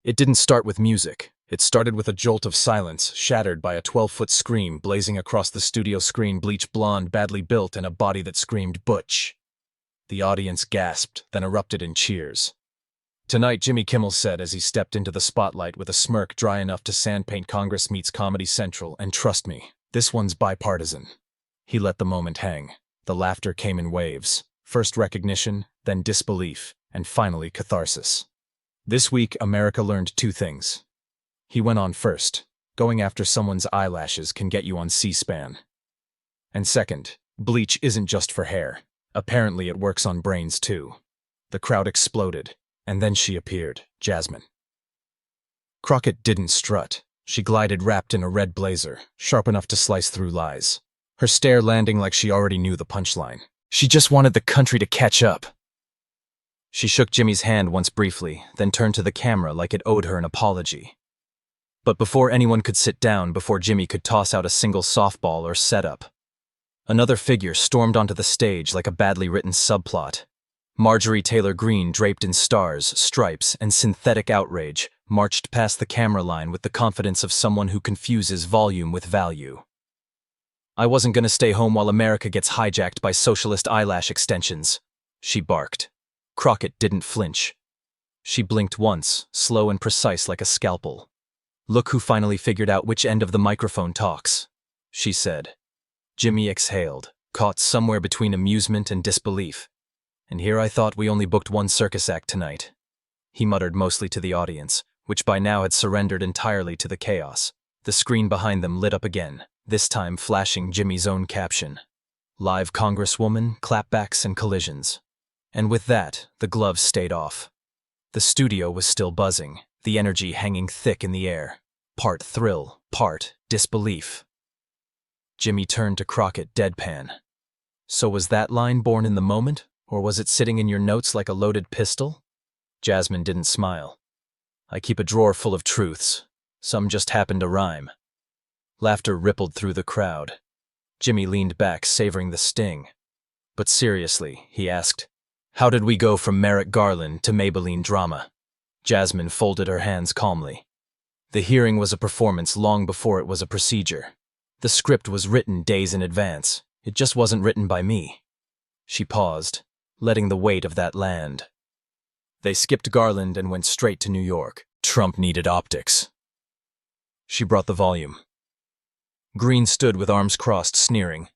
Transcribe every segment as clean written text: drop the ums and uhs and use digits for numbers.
It didn't start with music. It started with a jolt of silence, shattered by a 12-foot scream blazing across the studio screen, bleach blonde, badly built, and a body that screamed, "Butch." The audience gasped, then erupted in cheers. "Tonight," Jimmy Kimmel said as he stepped into the spotlight with a smirk dry enough to sandpaint Congress meets Comedy Central, "and trust me, this one's bipartisan." He let the moment hang. The laughter came in waves. First recognition, then disbelief, and finally catharsis. This week, America learned two things. He went on first. Going after someone's eyelashes can get you on C-SPAN. And second, bleach isn't just for hair. Apparently it works on brains too. The crowd exploded, and then she appeared, Jasmine. Crockett didn't strut. She glided wrapped in a red blazer, sharp enough to slice through lies. Her stare landing like she already knew the punchline. She just wanted the country to catch up. She shook Jimmy's hand once briefly, then turned to the camera like it owed her an apology. But before anyone could sit down, before Jimmy could toss out a single softball or setup, another figure stormed onto the stage like a badly written subplot. Marjorie Taylor Greene, draped in stars, stripes, and synthetic outrage, marched past the camera line with the confidence of someone who confuses volume with value. "I wasn't gonna stay home while America gets hijacked by socialist eyelash extensions," she barked. Crockett didn't flinch. She blinked once, slow and precise like a scalpel. "Look who finally figured out which end of the microphone talks," she said. Jimmy exhaled, caught somewhere between amusement and disbelief. "And here I thought we only booked one circus act tonight," he muttered mostly to the audience, which by now had surrendered entirely to the chaos. The screen behind them lit up again, this time flashing Jimmy's own caption. "Live Congresswoman, clapbacks and collisions." And with that, the gloves stayed off. The studio was still buzzing, the energy hanging thick in the air. Part thrill, part disbelief. Jimmy turned to Crockett deadpan. "So was that line born in the moment, or was it sitting in your notes like a loaded pistol?" Jasmine didn't smile. "I keep a drawer full of truths. Some just happen to rhyme." Laughter rippled through the crowd. Jimmy leaned back, savoring the sting. "But seriously," he asked, "how did we go from Merrick Garland to Maybelline drama?" Jasmine folded her hands calmly. "The hearing was a performance long before it was a procedure. The script was written days in advance. It just wasn't written by me." She paused, letting the weight of that land. "They skipped Garland and went straight to New York. Trump needed optics." She brought the volume. Greene stood with arms crossed, sneering.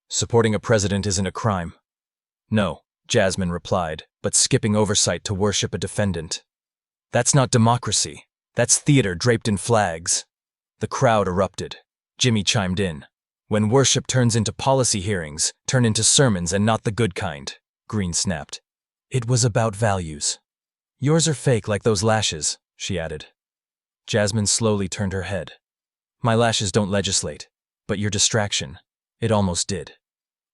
"Supporting a president isn't a crime." "No," Jasmine replied, "but skipping oversight to worship a defendant. That's not democracy. That's theater draped in flags." The crowd erupted. Jimmy chimed in. "When worship turns into policy hearings, turn into sermons and not the good kind," Greene snapped. "It was about values." "Yours are fake like those lashes," she added. Jasmine slowly turned her head. "My lashes don't legislate, but your distraction, it almost did."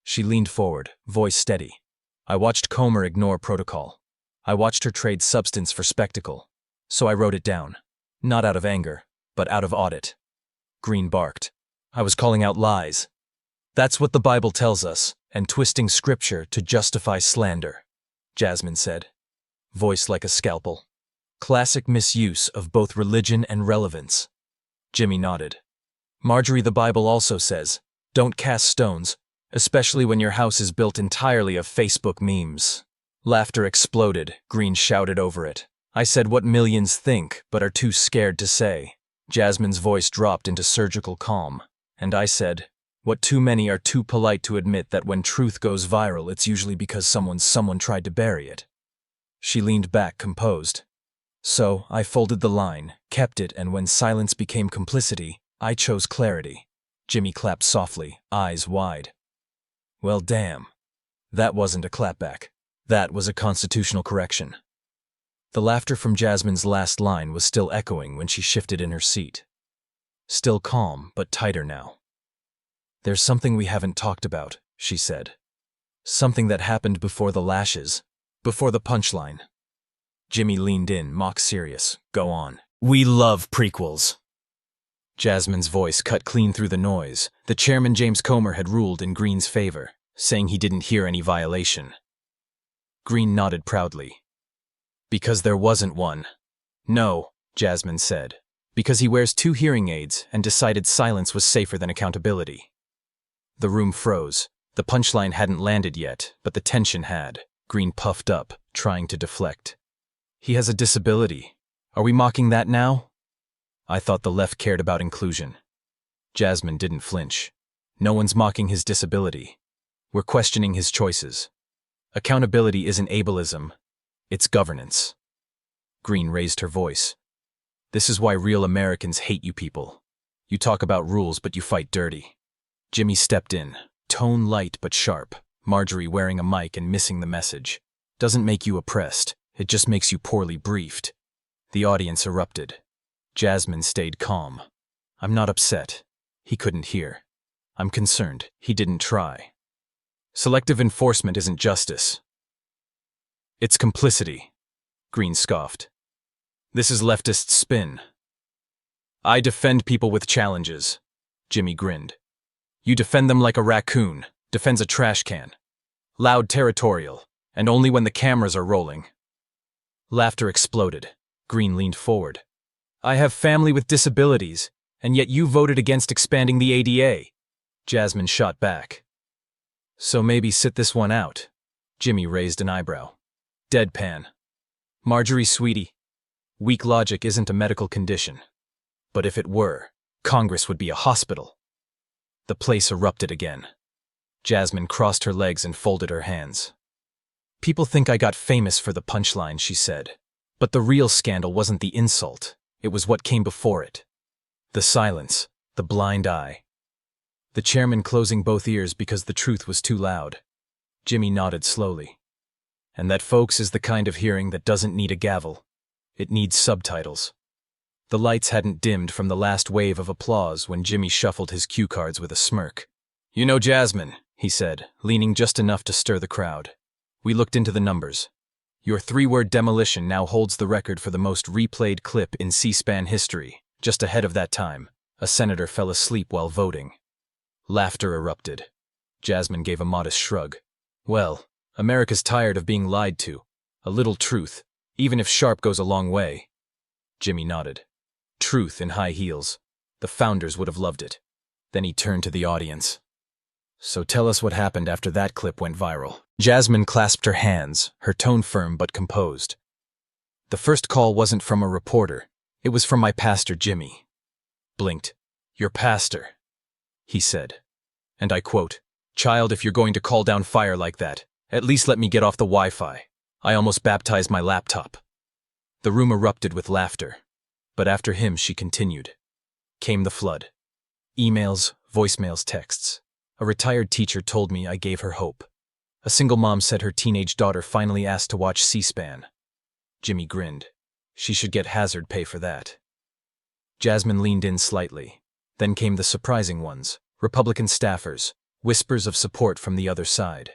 She leaned forward, voice steady. "I watched Comer ignore protocol. I watched her trade substance for spectacle. So I wrote it down. Not out of anger, but out of audit." Greene barked. "I was calling out lies. That's what the Bible tells us, and twisting scripture to justify slander," Jasmine said, voice like a scalpel. "Classic misuse of both religion and relevance." Jimmy nodded. "Marjorie, the Bible also says, don't cast stones, especially when your house is built entirely of Facebook memes." Laughter exploded. Greene shouted over it. "I said what millions think, but are too scared to say." Jasmine's voice dropped into surgical calm. "And I said, what too many are too polite to admit that when truth goes viral, it's usually because someone tried to bury it." She leaned back, composed. "So, I folded the line, kept it, and when silence became complicity, I chose clarity." Jimmy clapped softly, eyes wide. "Well, damn. That wasn't a clapback. That was a constitutional correction." The laughter from Jasmine's last line was still echoing when she shifted in her seat. Still calm, but tighter now. "There's something we haven't talked about," she said. "Something that happened before the lashes, before the punchline." Jimmy leaned in, mock serious. "Go on." "We love prequels." Jasmine's voice cut clean through the noise. The chairman, James Comer, had ruled in Greene's favor, saying he didn't hear any violation. Greene nodded proudly. "Because there wasn't one. No, Jasmine said, because he wears 2 hearing aids and decided silence was safer than accountability. The room froze. The punchline hadn't landed yet, but the tension had. Greene puffed up, trying to deflect. He has a disability. Are we mocking that now? I thought the left cared about inclusion. Jasmine didn't flinch. No one's mocking his disability. We're questioning his choices. Accountability isn't ableism. It's governance. Greene raised her voice. This is why real Americans hate you people. You talk about rules, but you fight dirty. Jimmy stepped in, tone light but sharp. Marjorie wearing a mic and missing the message. Doesn't make you oppressed, it just makes you poorly briefed. The audience erupted. Jasmine stayed calm. I'm not upset. He couldn't hear. I'm concerned. He didn't try. Selective enforcement isn't justice. It's complicity, Greene scoffed. This is leftist spin. I defend people with challenges, Jimmy grinned. You defend them like a raccoon defends a trash can. Loud, territorial, and only when the cameras are rolling. Laughter exploded. Greene leaned forward. I have family with disabilities, and yet you voted against expanding the ADA. Jasmine shot back. So maybe sit this one out. Jimmy raised an eyebrow. Deadpan. Marjorie, sweetie, weak logic isn't a medical condition. But if it were, Congress would be a hospital. The place erupted again. Jasmine crossed her legs and folded her hands. People think I got famous for the punchline, she said. But the real scandal wasn't the insult. It was what came before it. The silence, the blind eye. The chairman closing both ears because the truth was too loud. Jimmy nodded slowly. And that, folks, is the kind of hearing that doesn't need a gavel. It needs subtitles. The lights hadn't dimmed from the last wave of applause when Jimmy shuffled his cue cards with a smirk. You know, Jasmine, he said, leaning just enough to stir the crowd. We looked into the numbers. Your 3-word demolition now holds the record for the most replayed clip in C-SPAN history. Just ahead of that time, a senator fell asleep while voting. Laughter erupted. Jasmine gave a modest shrug. Well, America's tired of being lied to. A little truth, even if sharp, goes a long way. Jimmy nodded. Truth in high heels. The founders would have loved it. Then he turned to the audience. So tell us what happened after that clip went viral. Jasmine clasped her hands, her tone firm but composed. The first call wasn't from a reporter. It was from my pastor, Jimmy. Blinked. Your pastor, he said. And I quote, Child, if you're going to call down fire like that, at least let me get off the Wi-Fi. I almost baptized my laptop. The room erupted with laughter. But after him, she continued. Came the flood. Emails, voicemails, texts. A retired teacher told me I gave her hope. A single mom said her teenage daughter finally asked to watch C-SPAN. Jimmy grinned. She should get hazard pay for that. Jasmine leaned in slightly. Then came the surprising ones. Republican staffers. Whispers of support from the other side.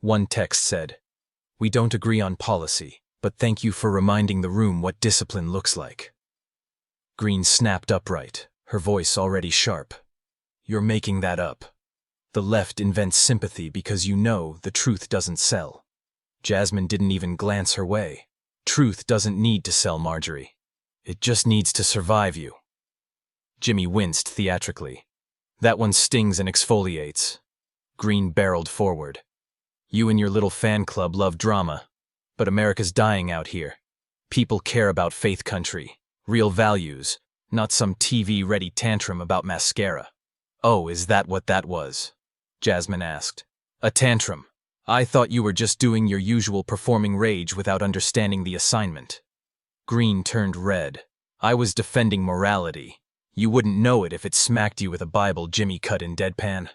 One text said, We don't agree on policy, but thank you for reminding the room what discipline looks like. Greene snapped upright, her voice already sharp. You're making that up. The left invents sympathy because you know the truth doesn't sell. Jasmine didn't even glance her way. Truth doesn't need to sell, Marjorie. It just needs to survive you. Jimmy winced theatrically. That one stings and exfoliates. Greene barreled forward. You and your little fan club love drama, but America's dying out here. People care about faith country, real values, not some TV-ready tantrum about mascara. Oh, is that what that was? Jasmine asked. A tantrum. I thought you were just doing your usual performing rage without understanding the assignment. Greene turned red. I was defending morality. You wouldn't know it if it smacked you with a Bible, Jimmy cut in deadpan.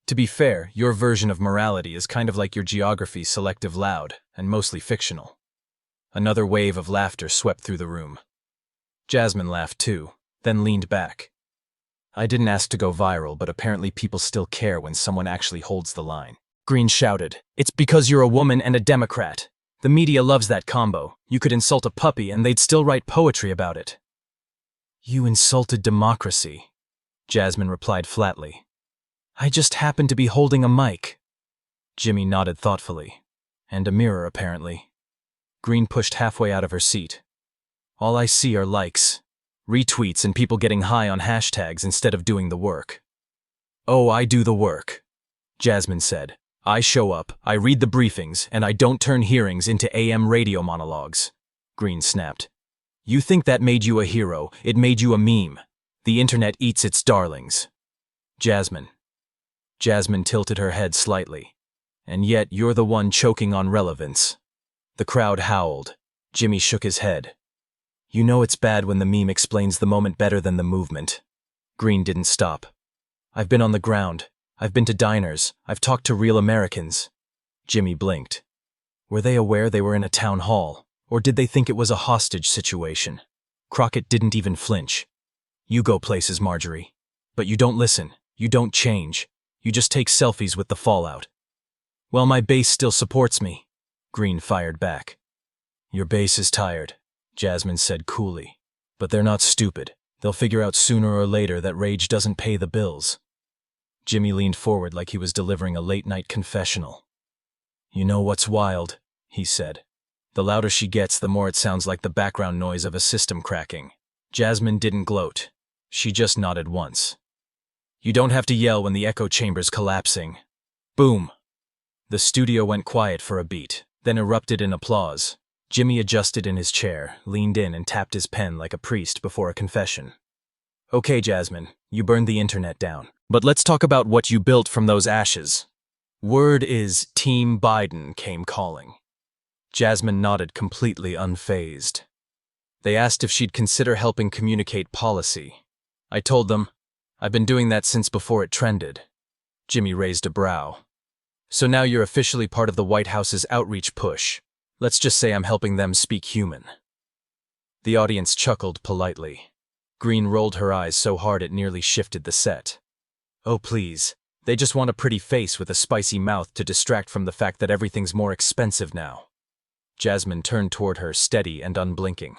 To be fair, your version of morality is kind of like your geography, selective loud, and mostly fictional. Another wave of laughter swept through the room. Jasmine laughed too, then leaned back. I didn't ask to go viral, but apparently people still care when someone actually holds the line. Greene shouted, It's because you're a woman and a Democrat. The media loves that combo. You could insult a puppy and they'd still write poetry about it. You insulted democracy, Jasmine replied flatly. I just happened to be holding a mic. Jimmy nodded thoughtfully. And a mirror, apparently. Greene pushed halfway out of her seat. All I see are likes, retweets, and people getting high on hashtags instead of doing the work. Oh, I do the work, Jasmine said. I show up, I read the briefings, and I don't turn hearings into AM radio monologues. Greene snapped. You think that made you a hero? It made you a meme. The internet eats its darlings. Jasmine tilted her head slightly. And yet you're the one choking on relevance. The crowd howled. Jimmy shook his head. You know it's bad when the meme explains the moment better than the movement. Greene didn't stop. I've been on the ground. I've been to diners. I've talked to real Americans. Jimmy blinked. Were they aware they were in a town hall, or did they think it was a hostage situation? Crockett didn't even flinch. You go places, Marjorie. But you don't listen. You don't change. You just take selfies with the fallout. Well, my base still supports me, Greene fired back. Your base is tired, Jasmine said coolly. But they're not stupid. They'll figure out sooner or later that rage doesn't pay the bills. Jimmy leaned forward like he was delivering a late-night confessional. You know what's wild, he said. The louder she gets, the more it sounds like the background noise of a system cracking. Jasmine didn't gloat. She just nodded once. You don't have to yell when the echo chamber's collapsing. Boom! The studio went quiet for a beat, then erupted in applause. Jimmy adjusted in his chair, leaned in and tapped his pen like a priest before a confession. Okay, Jasmine, you burned the internet down. But let's talk about what you built from those ashes. Word is Team Biden came calling. Jasmine nodded completely unfazed. They asked if she'd consider helping communicate policy. I told them, I've been doing that since before it trended. Jimmy raised a brow. So now you're officially part of the White House's outreach push. Let's just say I'm helping them speak human. The audience chuckled politely. Greene rolled her eyes so hard it nearly shifted the set. Oh please, they just want a pretty face with a spicy mouth to distract from the fact that everything's more expensive now. Jasmine turned toward her, steady and unblinking.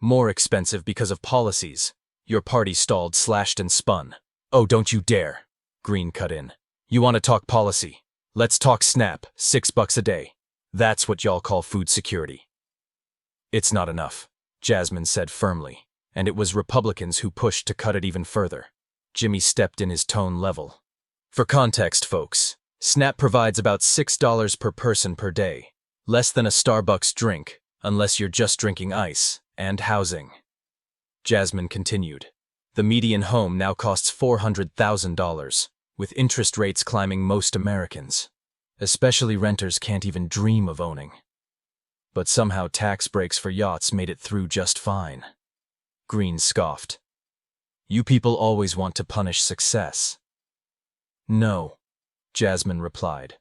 More expensive because of policies. Your party stalled, slashed, and spun. Oh, don't you dare, Greene cut in. You want to talk policy? Let's talk SNAP, $6 a day. That's what y'all call food security. It's not enough, Jasmine said firmly, and it was Republicans who pushed to cut it even further. Jimmy stepped in his tone level. For context, folks, SNAP provides about $6 per person per day. Less than a Starbucks drink, unless you're just drinking ice, and housing. Jasmine continued. The median home now costs $400,000, with interest rates climbing most Americans. Especially renters can't even dream of owning. But somehow tax breaks for yachts made it through just fine. Greene scoffed. You people always want to punish success. No, Jasmine replied.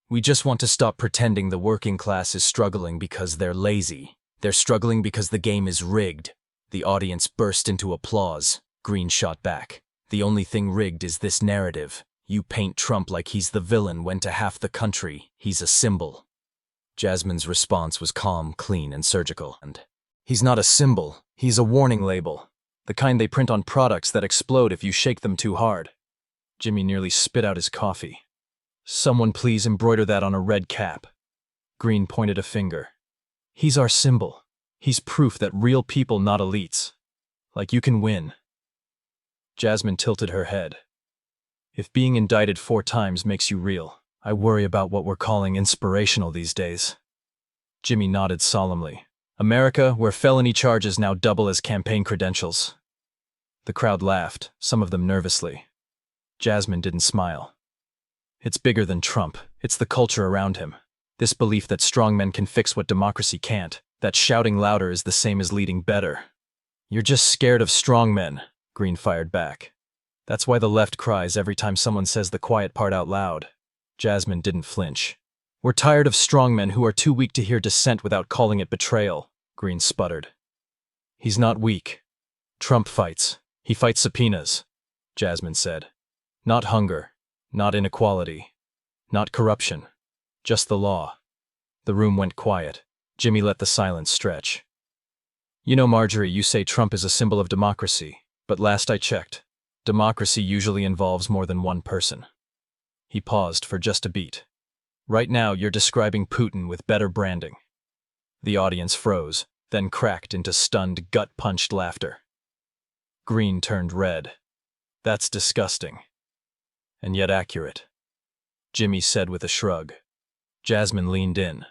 We just want to stop pretending the working class is struggling because they're lazy. They're struggling because the game is rigged. The audience burst into applause. Greene shot back. The only thing rigged is this narrative. You paint Trump like he's the villain when to half the country, he's a symbol. Jasmine's response was calm, clean, and surgical. And he's not a symbol, he's a warning label. The kind they print on products that explode if you shake them too hard. Jimmy nearly spit out his coffee. Someone please embroider that on a red cap. Greene pointed a finger. He's our symbol. He's proof that real people, not elites. Like you can win. Jasmine tilted her head. If being indicted 4 times makes you real, I worry about what we're calling inspirational these days. Jimmy nodded solemnly. America, where felony charges now double as campaign credentials. The crowd laughed, some of them nervously. Jasmine didn't smile. It's bigger than Trump. It's the culture around him. This belief that strong men can fix what democracy can't. That shouting louder is the same as leading better. You're just scared of strong men, Greene fired back. That's why the left cries every time someone says the quiet part out loud. Jasmine didn't flinch. We're tired of strongmen who are too weak to hear dissent without calling it betrayal, Greene sputtered. He's not weak. Trump fights. He fights subpoenas, Jasmine said. Not hunger, not inequality, not corruption, just the law. The room went quiet. Jimmy let the silence stretch. You know, Marjorie, you say Trump is a symbol of democracy, but last I checked, democracy usually involves more than one person. He paused for just a beat. Right now, you're describing Putin with better branding. The audience froze, then cracked into stunned, gut-punched laughter. Greene turned red. That's disgusting. And yet accurate. Jimmy said with a shrug. Jasmine leaned in.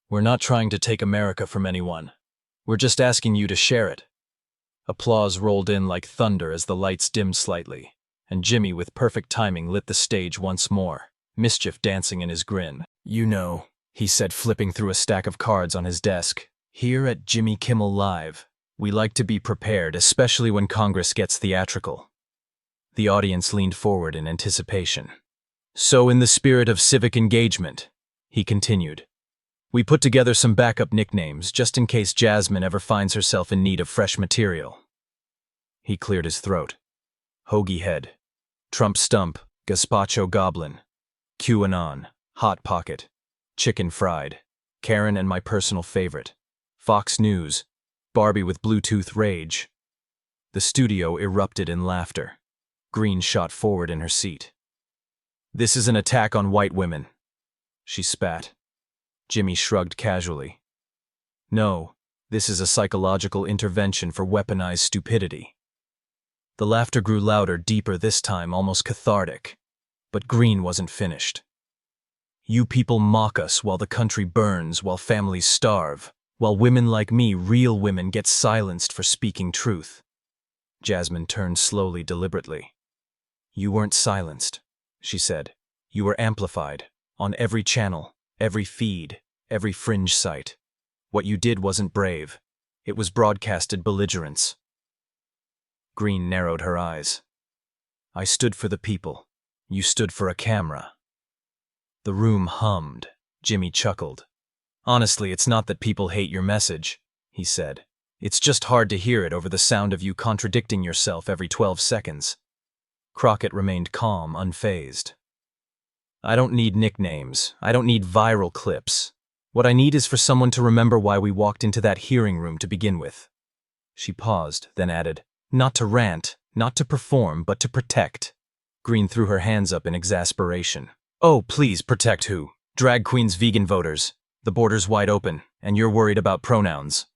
We're not trying to take America from anyone. We're just asking you to share it. Applause rolled in like thunder as the lights dimmed slightly, and Jimmy, with perfect timing, lit the stage once more, mischief dancing in his grin. You know, he said, flipping through a stack of cards on his desk, here at Jimmy Kimmel Live, we like to be prepared, especially when Congress gets theatrical. The audience leaned forward in anticipation. So in the spirit of civic engagement, he continued, we put together some backup nicknames just in case Jasmine ever finds herself in need of fresh material. He cleared his throat. Hoagie Head, Trump Stump, Gazpacho Goblin, QAnon, Hot Pocket, Chicken Fried, Karen and my personal favorite, Fox News, Barbie with Bluetooth Rage. The studio erupted in laughter. Greene shot forward in her seat. This is an attack on white women. She spat. Jimmy shrugged casually. No, this is a psychological intervention for weaponized stupidity. The laughter grew louder, deeper this time, almost cathartic. But Greene wasn't finished. You people mock us while the country burns, while families starve, while women like me, real women, get silenced for speaking truth. Jasmine turned slowly, deliberately. You weren't silenced, she said. You were amplified, on every channel, every feed, every fringe site. What you did wasn't brave. It was broadcasted belligerence. Greene narrowed her eyes. I stood for the people. You stood for a camera. The room hummed. Jimmy chuckled. Honestly, it's not that people hate your message, he said. It's just hard to hear it over the sound of you contradicting yourself every 12 seconds. Crockett remained calm, unfazed. I don't need nicknames. I don't need viral clips. What I need is for someone to remember why we walked into that hearing room to begin with. She paused, then added, not to rant, not to perform, but to protect. Greene threw her hands up in exasperation. Oh, please, protect who? Drag queens, vegan voters. The border's wide open, and you're worried about pronouns.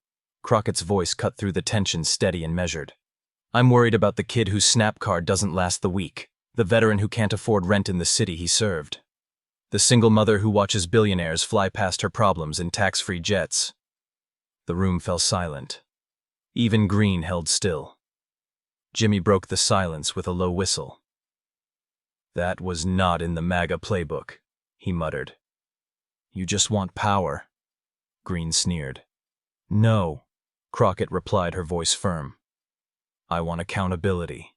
Crockett's voice cut through the tension, steady and measured. I'm worried about the kid whose SNAP card doesn't last the week. The veteran who can't afford rent in the city he served. The single mother who watches billionaires fly past her problems in tax-free jets. The room fell silent. Even Greene held still. Jimmy broke the silence with a low whistle. That was not in the MAGA playbook, he muttered. You just want power, Greene sneered. No, Crockett replied, her voice firm. I want accountability.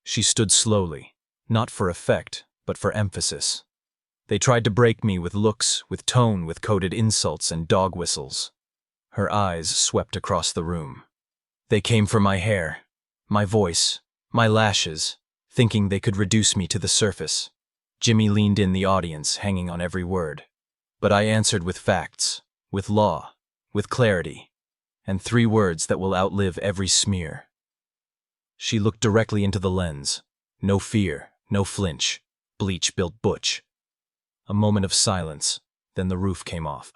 She stood slowly. Not for effect, but for emphasis. They tried to break me with looks, with tone, with coded insults and dog whistles. Her eyes swept across the room. They came for my hair, my voice, my lashes, thinking they could reduce me to the surface. Jimmy leaned in, the audience hanging on every word. But I answered with facts, with law, with clarity, and 3 words that will outlive every smear. She looked directly into the lens. No fear, no flinch. Bleach built butch. A moment of silence, then the roof came off.